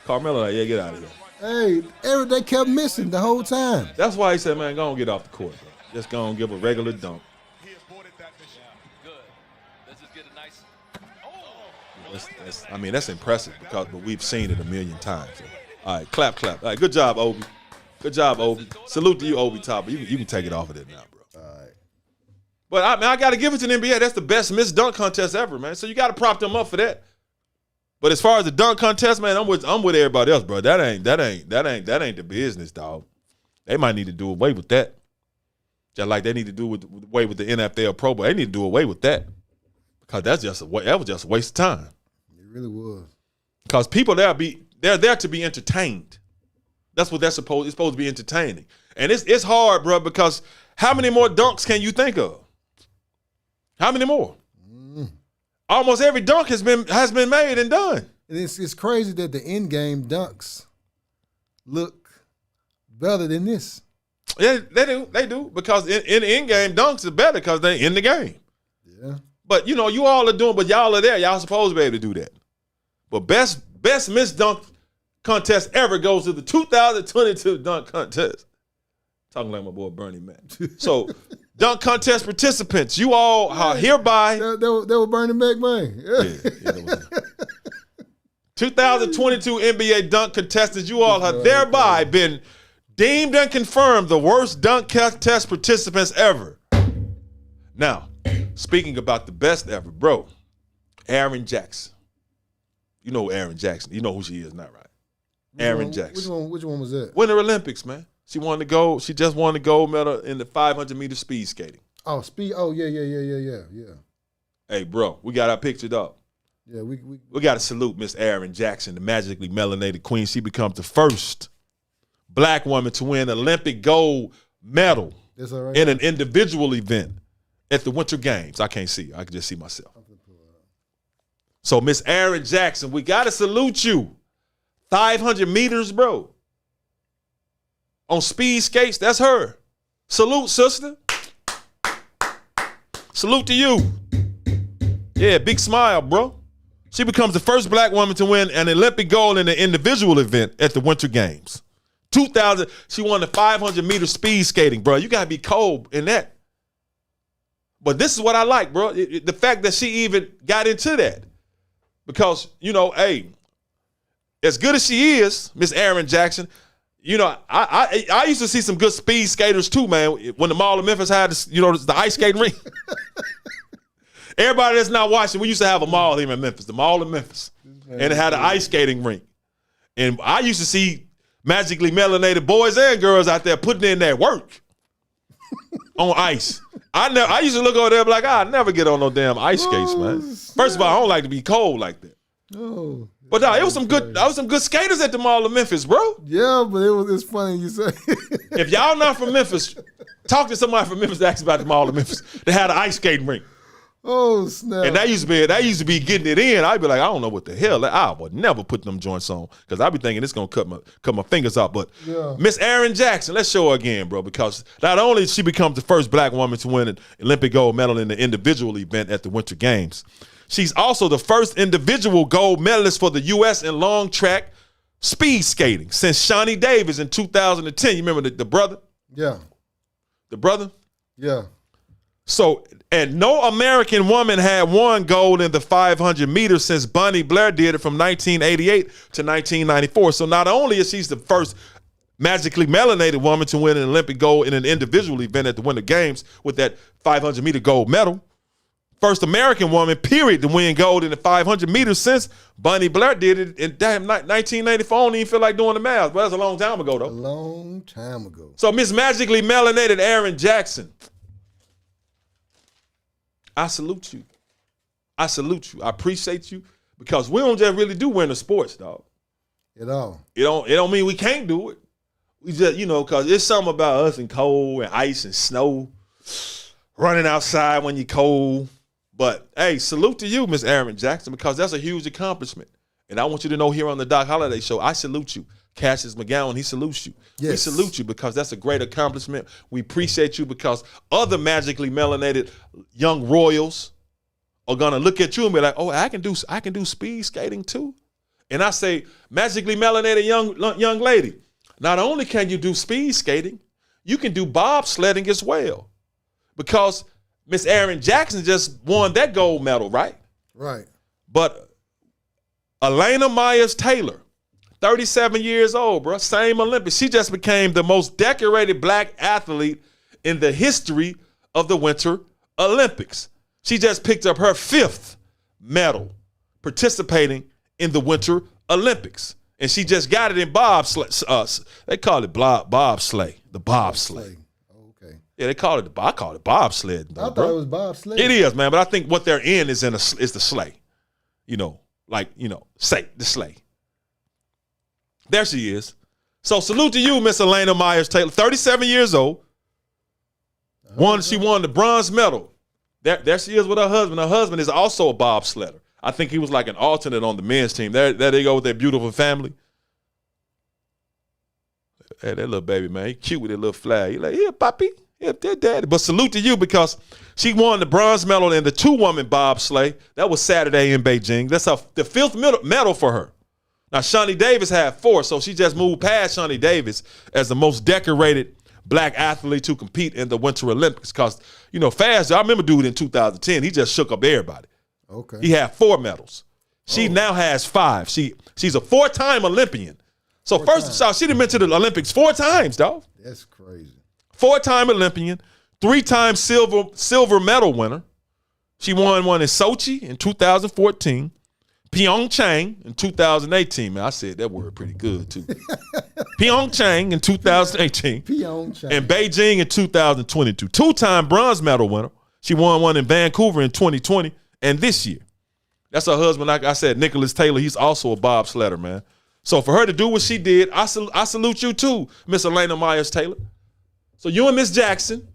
Carmelo, yeah, get out of here. Hey, they kept missing the whole time. That's why he said, man, go on get off the court, bro. Just go on give a regular dunk. That's impressive but we've seen it a million times. So. All right, clap. All right, good job, Obi. Salute to you, Obi Toppin. You can take it off of it now, bro. All right. But I got to give it to the NBA. That's the best missed dunk contest ever, man. So you got to prop them up for that. But as far as the dunk contest, man, I'm with everybody else, bro. That ain't the business, dog. They might need to do away with that. Just like they need to do away with the NFL Pro Bowl. They need to do away with that. Because that was just a waste of time. It really was. Because people they're there to be entertained. That's what it's supposed to be entertaining. And it's hard, bro, because how many more dunks can you think of? How many more? Almost every dunk has been made and done. And it's crazy that the end game dunks look better than this. Yeah, they do because in the end game dunks are better because they're in the game. Yeah. But you know, you all are doing, but y'all are there. Y'all supposed to be able to do that. But best missed dunk contest ever goes to the 2022 dunk contest. Talking like my boy Bernie Mac. So, dunk contest participants, you all are hereby. That was Bernie Mac, man. Yeah, that was 2022 NBA dunk contestants, you all have thereby been deemed and confirmed the worst dunk contest participants ever. Now, speaking about the best ever, bro, Aaron Jackson. You know Aaron Jackson. You know who she is, not right? Aaron Jackson. Which one was that? Winter Olympics, man. She just won the gold medal in the 500-meter speed skating. Oh, speed. Oh, yeah. Hey, bro, we got our pictured up. Yeah, we got to salute Miss Aaron Jackson, the magically melanated queen. She becomes the first black woman to win Olympic gold medal in an individual event at the Winter Games. I can't see. I can just see myself. So, Miss Aaron Jackson, we got to salute you. 500 meters, bro. On speed skates, that's her. Salute, sister. Salute to you. Yeah, big smile, bro. She becomes the first black woman to win an Olympic gold in an individual event at the Winter Games. 2000, she won the 500-meter speed skating, bro. You got to be cold in that. But this is what I like, bro. The fact that she even got into that. Because, hey, as good as she is, Miss Aaron Jackson, I used to see some good speed skaters too, man. When the Mall of Memphis had, the ice skating rink. Everybody that's not watching, we used to have a mall here in Memphis, the Mall of Memphis. And it had an ice skating rink. And I used to see magically melanated boys and girls out there putting in that work on ice. I used to look over there and be like, I'll never get on no damn ice skates, man. First of all, I don't like to be cold like that. Oh. But it was some good skaters at the Mall of Memphis, bro. Yeah, but it's funny you say. If y'all not from Memphis, talk to somebody from Memphis that asks about the Mall of Memphis. They had an ice skating rink. Oh, snap. And that used to be getting it in. I'd be like, I don't know what the hell. I would never put them joints on because I'd be thinking it's going to cut my fingers off. But Miss Aaron Jackson, let's show her again, bro, because not only she becomes the first black woman to win an Olympic gold medal in the individual event at the Winter Games, she's also the first individual gold medalist for the U.S. in long track speed skating since Shawnee Davis in 2010. You remember the brother? Yeah. The brother? Yeah. So, and no American woman had won gold in the 500 meters since Bonnie Blair did it from 1988 to 1994. So not only is she the first magically melanated woman to win an Olympic gold in an individual event at the Winter Games with that 500-meter gold medal, first American woman, period, to win gold in the 500 meters since Bonnie Blair did it in 1994. I don't even feel like doing the math, but that's a long time ago, though. A long time ago. So Miss Magically Melanated Aaron Jackson, I salute you. I salute you. I appreciate you because we don't just really do winter sports, dog. At all. It don't mean we can't do it. We just, because it's something about us and cold and ice and snow, running outside when you're cold. But, hey, salute to you, Miss Aaron Jackson, because that's a huge accomplishment. And I want you to know here on the Doc Holliday Show, I salute you. Cassius McGowan, he salutes you. Yes. We salute you because that's a great accomplishment. We appreciate you because other magically melanated young royals are gonna look at you and be like, "Oh, I can do speed skating too." And I say, magically melanated young lady, not only can you do speed skating, you can do bobsledding as well, because Miss Aaron Jackson just won that gold medal, right? Right. But Elena Myers-Taylor, 37 years old, bro. Same Olympics. She just became the most decorated black athlete in the history of the Winter Olympics. She just picked up her 5th medal participating in the Winter Olympics. And she just got it in bobsleigh. They call it bobsleigh. The bobsleigh. Okay. Yeah, I call it bobsled. I thought it was bobsleigh. It is, man. But I think what they're in is the sleigh. Say the sleigh. There she is. So salute to you, Miss Elena Myers-Taylor, 37 years old. She won the bronze medal. There she is with her husband. Her husband is also a bobsledder. I think he was like an alternate on the men's team. There they go with their beautiful family. Hey, that little baby, man, he cute with that little flag. He like, here, papi, here, daddy. But salute to you because she won the bronze medal in the 2-woman bobsleigh. That was Saturday in Beijing. That's the 5th medal for her. Now, Shawnee Davis had 4, so she just moved past Shawnee Davis as the most decorated black athlete to compete in the Winter Olympics. Because, I remember dude in 2010, he just shook up everybody. Okay. He had 4 medals. She now has 5. She's a 4-time Olympian. So she done been to the Olympics 4 times, dog. That's crazy. 4-time Olympian, 3-time silver medal winner. She won one in Sochi in 2014. Pyeongchang in 2018. Man, I said that word pretty good, too. Pyeongchang in 2018. Pyeongchang. And Beijing in 2022. Two-time bronze medal winner. She won one in Vancouver in 2020 and this year. That's her husband, like I said, Nicholas Taylor. He's also a bobsledder, man. So for her to do what she did, I salute you too, Miss Elena Myers-Taylor. So you and Miss Jackson,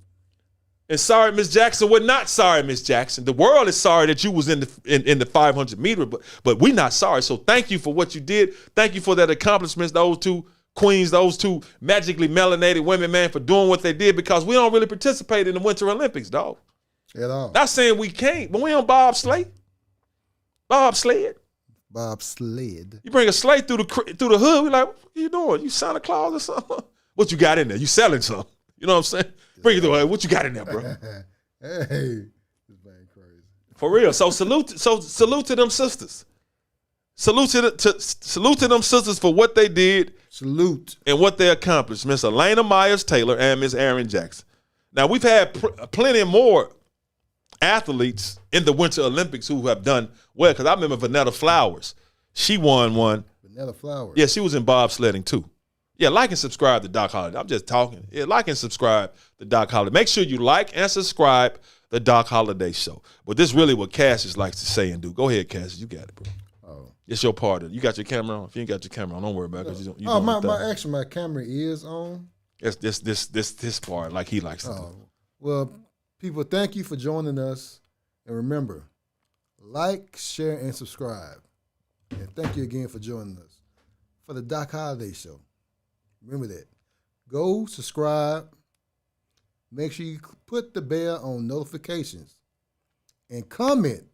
and sorry, Miss Jackson, we're not sorry, Miss Jackson. The world is sorry that you was in the 500 meter, but we're not sorry. So thank you for what you did. Thank you for that accomplishments, those two queens, those two magically melanated women, man, for doing what they did, because we don't really participate in the Winter Olympics, dog. At all. Not saying we can't, but we on bobsled. Bobsled. Bobsled. You bring a sleigh through the hood, we like, what you doing? You Santa Claus or something? What you got in there? You selling something? You know what I'm saying? Bring it through. Hey, what you got in there, bro? Hey, this man crazy. For real. So salute to them sisters. Salute to them sisters for what they did. Salute. And what they accomplished. Miss Elena Myers-Taylor and Miss Erin Jackson. Now, we've had plenty more athletes in the Winter Olympics who have done well, because I remember Vanetta Flowers. She won one. Vanetta Flowers. Yeah, she was in bobsledding too. Yeah, like and subscribe to Doc Holliday. I'm just talking. Yeah, like and subscribe to Doc Holliday. Make sure you like and subscribe the Doc Holliday Show. But this really what Cassius likes to say and do. Go ahead, Cassius. You got it, bro. Oh. It's your part of it. You got your camera on? If you ain't got your camera on, don't worry about it. My camera is on. It's this part, like he likes to do. Well, people, thank you for joining us. And remember, like, share, and subscribe. And thank you again for joining us for the Doc Holliday Show. Remember that. Go subscribe. Make sure you put the bell on notifications. And comment.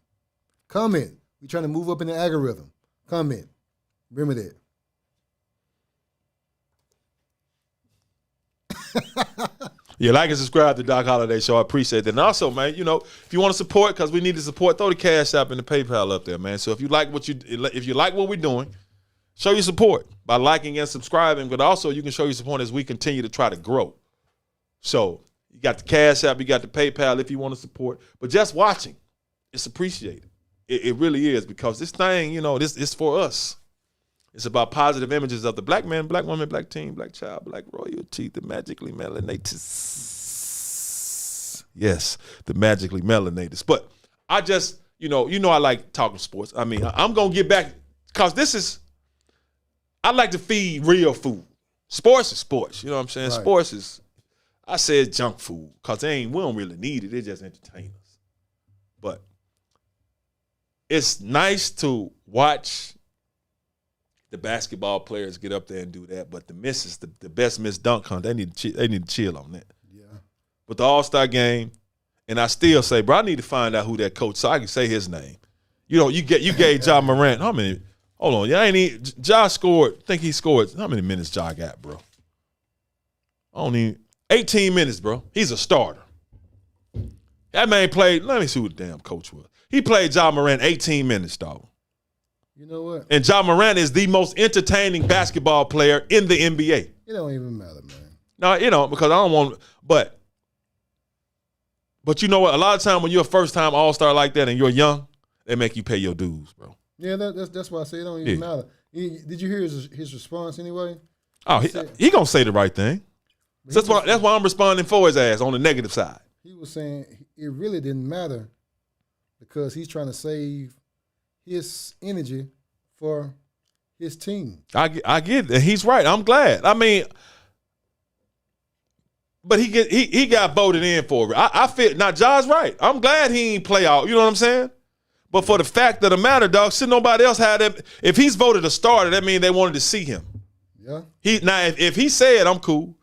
Comment. We're trying to move up in the algorithm. Comment. Remember that. Yeah, like and subscribe to Doc Holliday Show. I appreciate that. And also, man, you know, if you want to support, because we need to support, throw the CashApp and the PayPal up there, man. So if you like what we're doing, show your support by liking and subscribing. But also, you can show your support as we continue to try to grow. So you got the CashApp, you got the PayPal if you want to support. But just watching, it's appreciated. It really is, because this thing, you know, this is for us. It's about positive images of the black man, black woman, black teen, black child, black royalty, the magically melanated. Yes, the magically melanated. But I just, you know, I like talking sports. I mean, I'm going to get back, because I like to feed real food. Sports is sports. You know what I'm saying? Right. Sports is, I said junk food, because we don't really need it. It just entertain us. But it's nice to watch the basketball players get up there and do that, but the misses, the best miss dunk hunt, they need to chill on that. Yeah. But the All-Star game, and I still say, bro, I need to find out who that coach, so I can say his name. You know, you gave Ja Morant how many? Hold on, Ja scored. Think he scored how many minutes Ja got, bro? I don't need 18 minutes, bro. He's a starter. That man played. Let me see who the damn coach was. He played Ja Morant 18 minutes, dog. You know what? And Ja Morant is the most entertaining basketball player in the NBA. It don't even matter, man. No, you know, because I don't want, but you know what? A lot of time when you're a first-time All-Star like that and you're young, they make you pay your dues, bro. Yeah, that's why I say it don't even matter. Did you hear his response anyway? Oh, he gonna say the right thing. So that's why I'm responding for his ass on the negative side. He was saying it really didn't matter because he's trying to save his energy for his team. I get it. He's right. I'm glad. I mean, but he got voted in for it. I feel now. Ja's right. I'm glad he ain't play out. You know what I'm saying? But for the fact of the matter, dog, should nobody else had him? If he's voted a starter, that means they wanted to see him. Yeah. If he said I'm cool,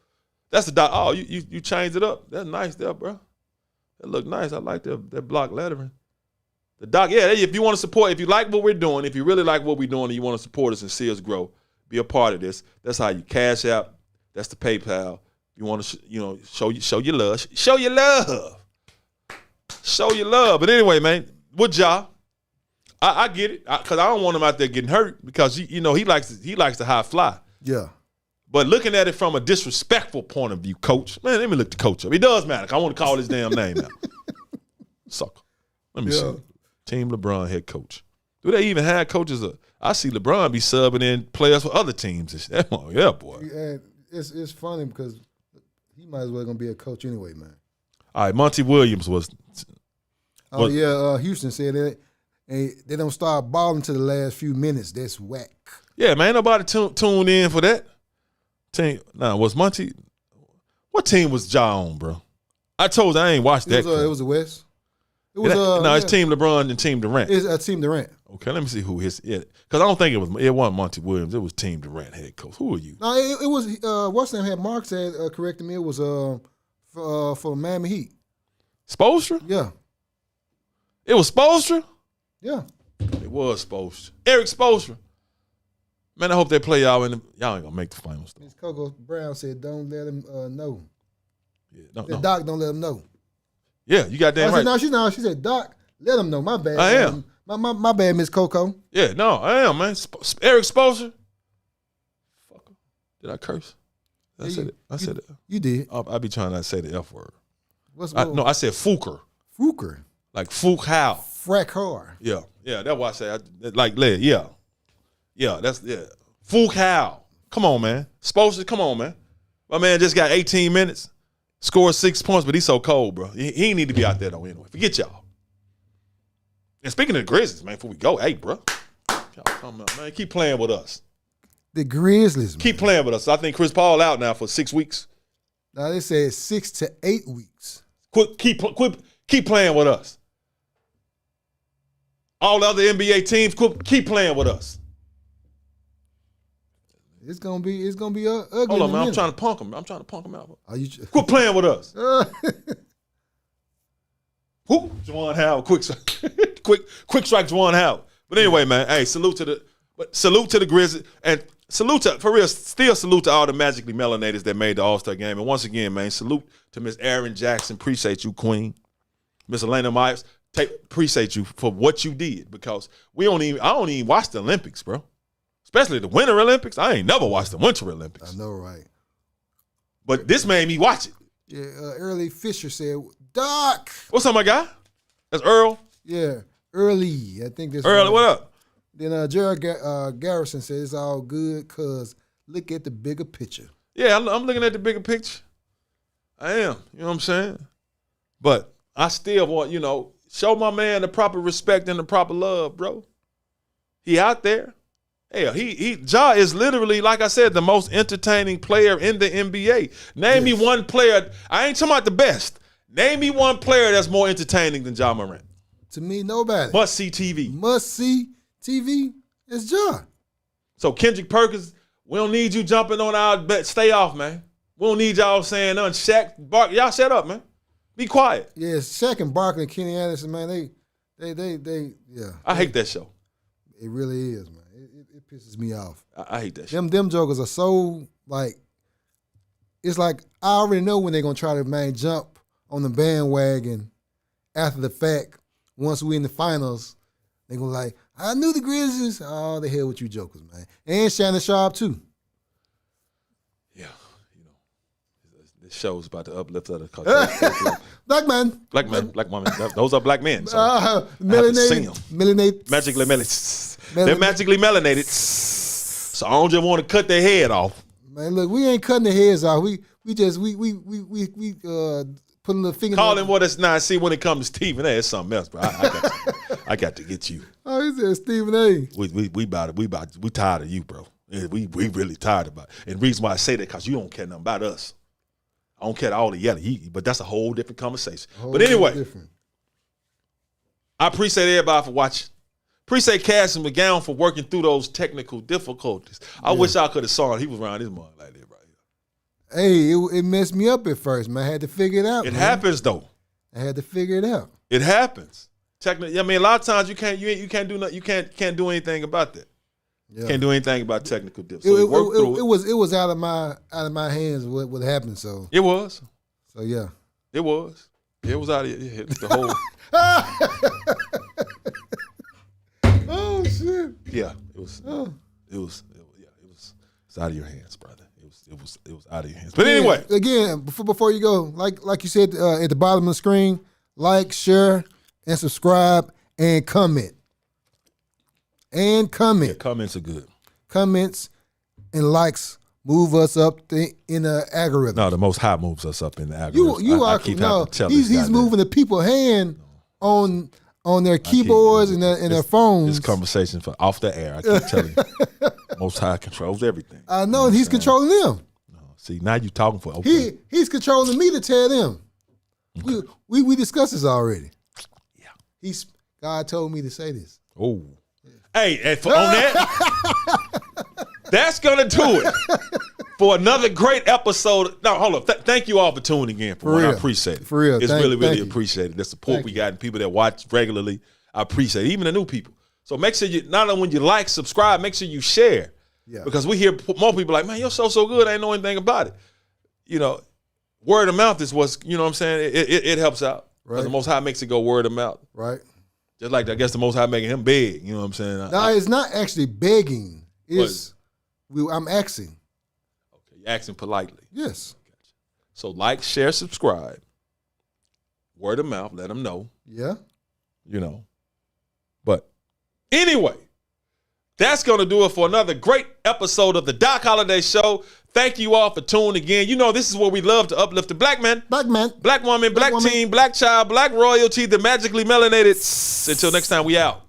that's the doc. Oh, you changed it up. That's nice there, bro. That look nice. I like that block lettering. The doc, yeah, if you want to support, if you like what we're doing, if you really like what we're doing and you want to support us and see us grow, be a part of this. That's how you cash out. That's the PayPal. You want to, show your love. Show your love. Show your love. But anyway, man, with Ja, I get it, because I don't want him out there getting hurt, because he likes to high fly. Yeah. But looking at it from a disrespectful point of view, coach, man, let me look the coach up. It does matter. I want to call his damn name now. Sucker. Let me see. Team LeBron head coach. Do they even have coaches? I see LeBron be subbing in players for other teams. Yeah, boy. And it's funny because he might as well gonna be a coach anyway, man. All right, Monty Williams was. Houston said that they don't start balling to the last few minutes. That's whack. Yeah, man, ain't nobody tuned in for that. Was Monty? What team was Ja on, bro? I told you I ain't watched that. It was the West. It was it's Team LeBron and Team Durant. It's Team Durant. Okay, let me see who his. Yeah, because I don't think it wasn't Monty Williams. It was Team Durant head coach. Who are you? No, it was. What's name had Mark said corrected me. It was for Miami Heat. Spoelstra? Yeah. It was Spoelstra? Yeah. It was Spoelstra. Eric Spoelstra. Man, I hope they play y'all y'all ain't gonna make the finals. Miss Coco Brown said, "Don't let him know." Yeah, no. Doc, don't let him know. Yeah, you got damn right. No, she said, "Doc, let him know." My bad. I am. My bad, Miss Coco. Yeah, no, I am, man. Eric Spoelstra. Fucker. Did I curse? I said it. You did. I be trying not to say the F word. No, I said Fuker. Fuker. Like Fook how? Frack hard. Yeah, that's why I say Fook how? Come on, man. Spoelstra, come on, man. My man just got 18 minutes, scored 6 points, but he's so cold, bro. He ain't need to be out there though anyway. Forget y'all. And speaking of the Grizzlies, man, before we go, hey, bro, y'all talking about, man, keep playing with us. The Grizzlies, man. Keep playing with us. I think Chris Paul out now for 6 weeks. Now they said 6 to 8 weeks. Keep playing with us. All the other NBA teams, keep playing with us. It's gonna be ugly. Hold on, man. I'm trying to punk him out. Quit playing with us. Who? Juwan Howard, quick strike, Juwan Howard. But anyway, man, hey, salute to the Grizzlies, and salute to all the Magically Melanateds that made the All-Star game. And once again, man, salute to Miss Erin Jackson. Appreciate you, Queen. Miss Elena Myers, appreciate you for what you did, because I don't even watch the Olympics, bro. Especially the Winter Olympics. I ain't never watched the Winter Olympics. I know, right? But this made me watch it. Yeah, Early Fisher said, "Doc." What's up, my guy? That's Earl. Yeah, Early. I think this. Earl, what up? Then Jared Garrison said it's all good because look at the bigger picture. Yeah, I'm looking at the bigger picture. I am. You know what I'm saying? But I still want, show my man the proper respect and the proper love, bro. He out there. Hell, Ja is literally, like I said, the most entertaining player in the NBA. Name me one player. I ain't talking about the best. Name me one player that's more entertaining than Ja Morant. To me, nobody. Must-see TV. Must-see TV is Ja. So Kendrick Perkins, we don't need you jumping on our bet. Stay off, man. We don't need y'all saying nothing. Shaq, Bark, y'all shut up, man. Be quiet. Yeah, Shaq and Barkley and Kenny Anderson, man, they, yeah. I hate that show. It really is, man. It pisses me off. I hate that show. Them jokers are so, it's like I already know when they're going to try to, man, jump on the bandwagon after the fact. Once we in the finals, they're going to like, I knew the Grizzlies. Oh, the hell with you jokers, man. And Shannon Sharp, too. Yeah, this show's about to uplift other culture. Black man. Black woman. Those are black men. So melanated. Magically melanated. They're magically melanated. So I don't just want to cut their head off. Man, look, we ain't cutting their heads off. We just put a little finger. Call him what it's not. See, when it comes to Stephen A, it's something else, bro. I got to get you. Oh, he said Stephen A. We tired of you, bro. We really tired about it. And the reason why I say that, because you don't care nothing about us. I don't care all the yelling, but that's a whole different conversation. But anyway, I appreciate everybody for watching. Appreciate Cash and McGowan for working through those technical difficulties. I wish I could have saw it. He was around his mug like that right here. Hey, it messed me up at first, man. I had to figure it out. It happens though. I had to figure it out. It happens. Technically, I mean, a lot of times you can't do nothing. You can't do anything about that. Yeah. Can't do anything about technical difficulties. So it was out of my hands what happened. So it was. So yeah, it was. It was out of the whole. Oh shit! Yeah, it was. It was out of your hands, brother. It was out of your hands. But anyway, again, before you go, like you said at the bottom of the screen, like, share, and subscribe and comment. and comment. Yeah, comments are good. Comments and likes move us up in the algorithm. No, the Most High moves us up in the algorithm. I keep having to tell he's moving the people's hand on their keyboards and their phones. This conversation for off the air. I keep telling you, Most High controls everything. I know, and he's controlling them. No, see, now you talking for okay. He's controlling me to tell them. Okay. We discussed this already. Yeah, God told me to say this. Oh, hey, and on that, that's gonna do it for another great episode. No, hold on. Thank you all for tuning in. For real. I appreciate it. For real, it's really thank you. appreciated. The support we got and people that watch regularly. I appreciate it. Even the new people. So make sure you not only when you like, subscribe, make sure you share. Yeah. Because we hear more people like, man, you're so good. I ain't know anything about it. You know, word of mouth is what's, you know what I'm saying? It helps out. Because the Most High makes it go word of mouth. Right. Just like I guess the Most High making him big. You know what I'm saying? No, it's not actually begging. I'm asking. Okay, you're asking politely. Yes. Gotcha. So like, share, subscribe. Word of mouth, let them know. Yeah. You know. But anyway, that's going to do it for another great episode of the Doc Holliday Show. Thank you all for tuning again. You know, this is where we love to uplift the black man, black woman, black teen, black child, black royalty, the magically melanated. Until next time, we out.